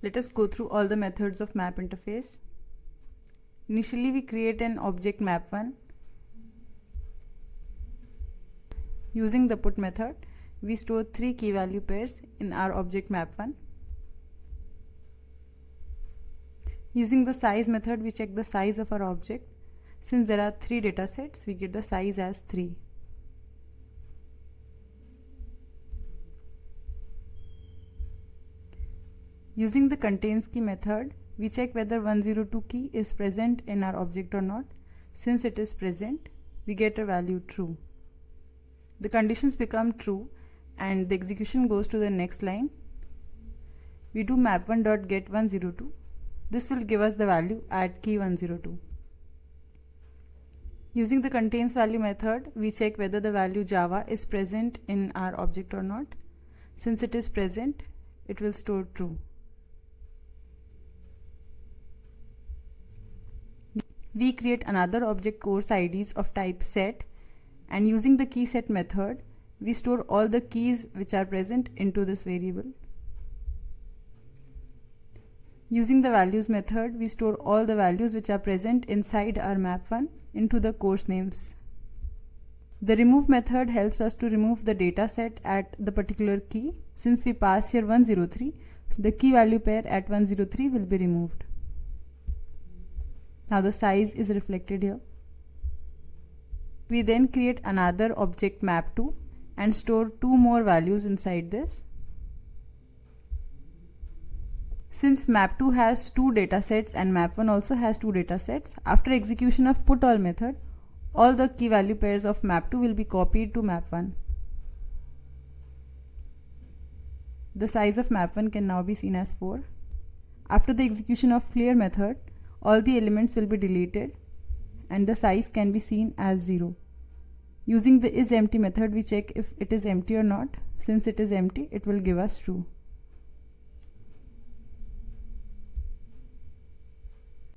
Let us go through all the methods of map interface. Initially, we create an object map1. Using the put method, we store 3 key value pairs in our object map1. Using the size method, we check the size of our object. Since there are 3 data sets, we get the size as 3. Using the contains key method, we check whether 102 key is present in our object or not. Since it is present, we get a value true. The conditions become true and the execution goes to the next line. We do map1.get102. This will give us the value at key 102. Using the contains value method, we check whether the value Java is present in our object or not. Since it is present, it will store true. We create another object course IDs of type set, and using the key set method, we store all the keys which are present into this variable. Using the values method, we store all the values which are present inside our map1 into the course names. The remove method helps us to remove the data set at the particular key. Since we pass here 103, so the key value pair at 103 will be removed. Now the size is reflected here. We then create another object map2 and store 2 more values inside this. Since map2 has 2 datasets and map1 also has 2 datasets, after execution of put all method, all the key value pairs of map2 will be copied to map1. The size of map1 can now be seen as 4. After the execution of clear method, all the elements will be deleted and the size can be seen as 0. Using the isEmpty method, we check if it is empty or not. Since it is empty, it will give us true.